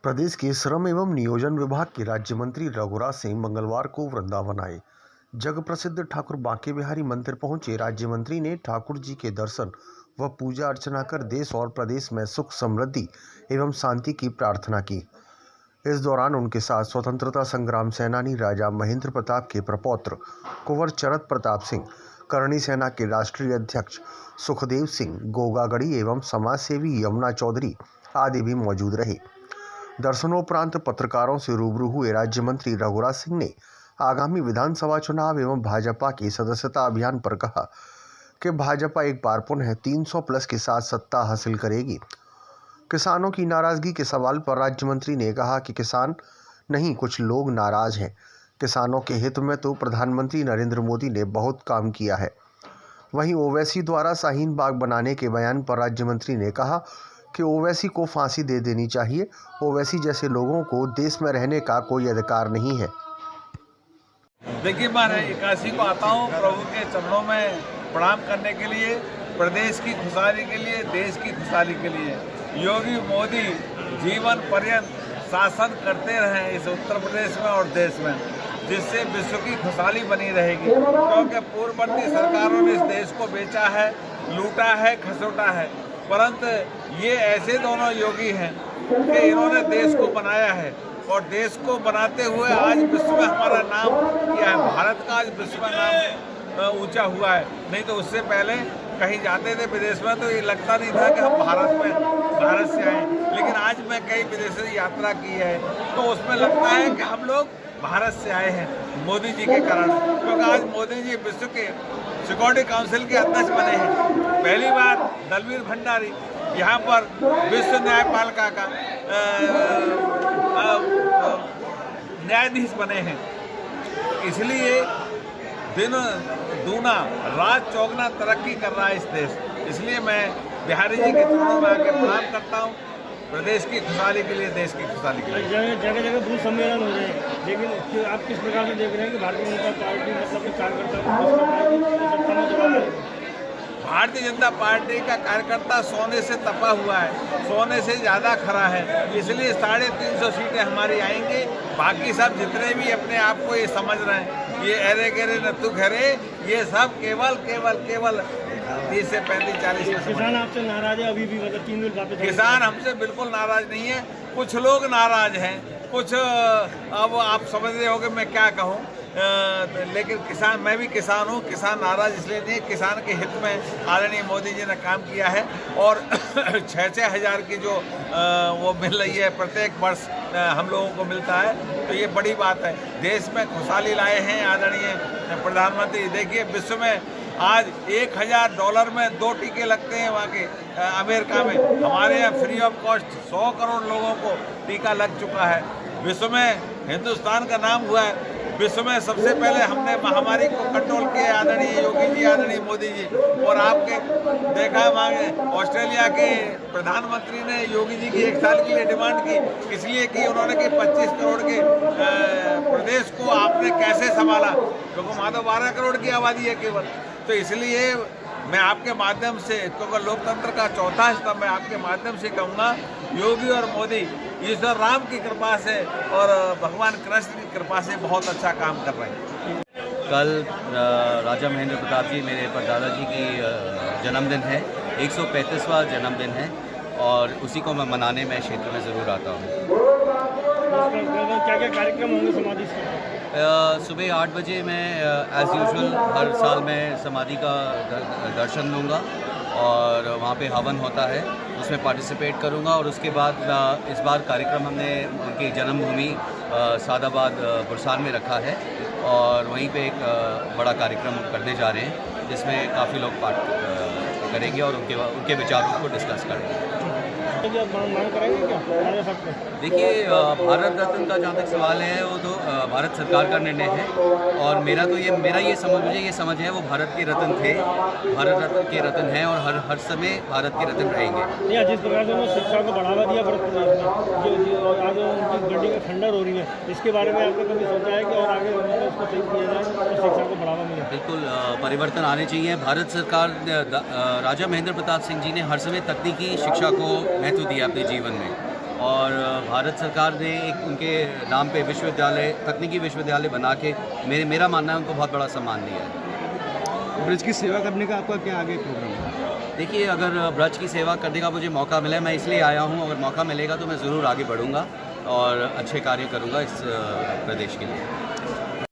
प्रदेश के श्रम एवं नियोजन विभाग के राज्य मंत्री रघुराज सिंह मंगलवार को वृंदावन आए। जग प्रसिद्ध ठाकुर बांके बिहारी मंदिर पहुंचे राज्य मंत्री ने ठाकुर जी के दर्शन व पूजा अर्चना कर देश और प्रदेश में सुख समृद्धि एवं शांति की प्रार्थना की। इस दौरान उनके साथ स्वतंत्रता संग्राम सेनानी राजा महेंद्र प्रताप के प्रपौत्र कुंवर चरत प्रताप सिंह, करणी सेना के राष्ट्रीय अध्यक्ष सुखदेव सिंह गोगागड़ी एवं समाजसेवी यमुना चौधरी आदि भी मौजूद रहे। दर्शनोपरांत पत्रकारों से रूबरू हुए राज्य मंत्री रघुराज सिंह ने आगामी विधानसभा चुनाव एवं भाजपा के सदस्यता अभियान पर कहा कि भाजपा एक बार पुनः 300 प्लस के साथ सत्ता हासिल करेगी। किसानों की नाराजगी के सवाल पर राज्य मंत्री ने कहा कि किसान नहीं, कुछ लोग नाराज हैं। किसानों के हित में तो प्रधानमंत्री नरेंद्र मोदी ने बहुत काम किया है। वहीं ओवैसी द्वारा शाहीन बाग बनाने के बयान पर राज्य मंत्री ने कहा कि ओवैसी को फांसी दे देनी चाहिए। ओवैसी जैसे लोगों को देश में रहने का कोई अधिकार नहीं है। देखिए, मैं 81 को आता हूँ प्रभु के चरणों में प्रणाम करने के लिए, प्रदेश की खुशहाली के लिए, देश की खुशहाली के लिए। योगी मोदी जीवन पर्यंत शासन करते रहें इस उत्तर प्रदेश में और देश में, जिससे विश्व की खुशहाली बनी रहेगी। क्योंकि पूर्ववर्ती सरकारों ने इस देश को बेचा है, लूटा है, खसोटा है, परंतु ये ऐसे दोनों योगी हैं कि इन्होंने देश को बनाया है और देश को बनाते हुए आज विश्व में हमारा नाम किया है। भारत का आज विश्व में नाम ऊंचा हुआ है। नहीं तो उससे पहले कहीं जाते थे विदेश में तो ये लगता नहीं था कि हम भारत से आए, लेकिन आज मैं कई विदेशों की यात्रा की है तो उसमें लगता है कि हम लोग भारत से आए हैं मोदी जी के कारण। क्योंकि आज मोदी जी विश्व के सिक्योरिटी काउंसिल के अध्यक्ष बने हैं। पहली बार दलवीर भंडारी यहाँ पर विश्व न्यायपालिका का न्यायाधीश बने हैं। इसलिए दिन दूना रात चौगुना तरक्की कर रहा है इस देश। इसलिए मैं बिहारी जी के चरणों में आके प्रणाम करता हूँ, प्रदेश की खुशहाली के लिए, देश की खुशहाली के लिए। जगह जगह बूथ सम्मेलन हो रहे हैं, लेकिन आप किस प्रकार से देख रहे हैं कि भारतीय जनता पार्टी मतलब भारतीय जनता पार्टी का कार्यकर्ता सोने से तपा हुआ है, सोने से ज़्यादा खरा है। इसलिए 350 सीटें हमारी आएंगी। बाकी सब जितने भी अपने आप को ये समझ रहे हैं, ये अरे गरे नत्थु खरे, ये सब केवल 30 से 35-40। किसान आपसे नाराज है अभी भी, मतलब 3 दिन वापस? किसान हमसे बिल्कुल नाराज नहीं है। कुछ लोग नाराज हैं, कुछ अब आप समझ रहे हो कि मैं क्या कहूँ, लेकिन किसान, मैं भी किसान हूँ। किसान नाराज इसलिए नहीं, किसान के हित में आदरणीय मोदी जी ने काम किया है और 6-6 हज़ार की जो वो मिल रही है प्रत्येक वर्ष हम लोगों को मिलता है, तो ये बड़ी बात है। देश में खुशहाली लाए हैं आदरणीय प्रधानमंत्री। देखिए, विश्व में आज $1000 में 2 टीके लगते हैं वहाँ के अमेरिका में। हमारे यहाँ फ्री ऑफ कॉस्ट 100 करोड़ लोगों को टीका लग चुका है। विश्व में हिंदुस्तान का नाम हुआ है। विश्व में सबसे पहले हमने महामारी को कंट्रोल किया आदरणीय योगी जी, आदरणीय मोदी जी। और आपके देखा है वहाँ ऑस्ट्रेलिया के प्रधानमंत्री ने योगी जी की 1 साल के लिए डिमांड की, इसलिए कि उन्होंने कि 25 करोड़ के प्रदेश को आपने कैसे संभाला, क्योंकि वहाँ तो 12 करोड़ की आबादी है केवल। तो इसलिए मैं आपके माध्यम से, क्योंकि लोकतंत्र का चौथा स्तंभ, मैं आपके माध्यम से कहूँगा, योगी और मोदी ईश्वर राम की कृपा से और भगवान कृष्ण की कृपा से बहुत अच्छा काम कर रहे हैं। कल राजा महेंद्र प्रताप जी, मेरे परदादा जी की जन्मदिन है, 135वां जन्मदिन है और उसी को मैं मनाने में क्षेत्र में ज़रूर आता हूँ। क्या क्या कार्यक्रम होंगे समाधि से? सुबह 8 बजे मैं एज़ यूजुअल हर साल मैं समाधि का दर्शन लूँगा और वहाँ पे हवन होता है, उसमें पार्टिसिपेट करूँगा। और उसके बाद इस बार कार्यक्रम हमने उनकी जन्मभूमि सादाबाद बुरसान में रखा है और वहीं पे एक बड़ा कार्यक्रम करने जा रहे हैं, जिसमें काफ़ी लोग पार्ट करेंगे और उनके विचारों को डिस्कस करेंगे। मांग करेंगे क्या? देखिए, भारत रत्न का जहाँ तक सवाल है वो तो भारत सरकार का निर्णय है और मुझे ये समझ है वो भारत के रत्न थे, भारत रत्न के रत्न हैं और हर समय भारत के रत्न रहेंगे। जिस प्रकार से उन्होंने शिक्षा को बढ़ावा दिया भारत प्रदेश में, जो आज उनकी गड्डी का खंडर हो रही है, इसके बारे में आपने कभी सोचा है कि और आगे उसको सही किया जाए और शिक्षा को बढ़ावा मिले? बिल्कुल परिवर्तन आने चाहिए। भारत सरकार, राजा महेंद्र प्रताप सिंह जी ने हर समय तकनीकी शिक्षा को महत्व दिया अपने जीवन में और भारत सरकार ने एक उनके नाम पे विश्वविद्यालय, तकनीकी विश्वविद्यालय बना के मेरा मानना है उनको बहुत बड़ा सम्मान दिया है। ब्रज की सेवा करने का आपका क्या आगे प्रोग्राम है? देखिए, अगर ब्रज की सेवा करने का मुझे मौका मिले, मैं इसलिए आया हूँ, अगर मौका मिलेगा तो मैं ज़रूर आगे बढ़ूँगा और अच्छे कार्य करूँगा इस प्रदेश के लिए।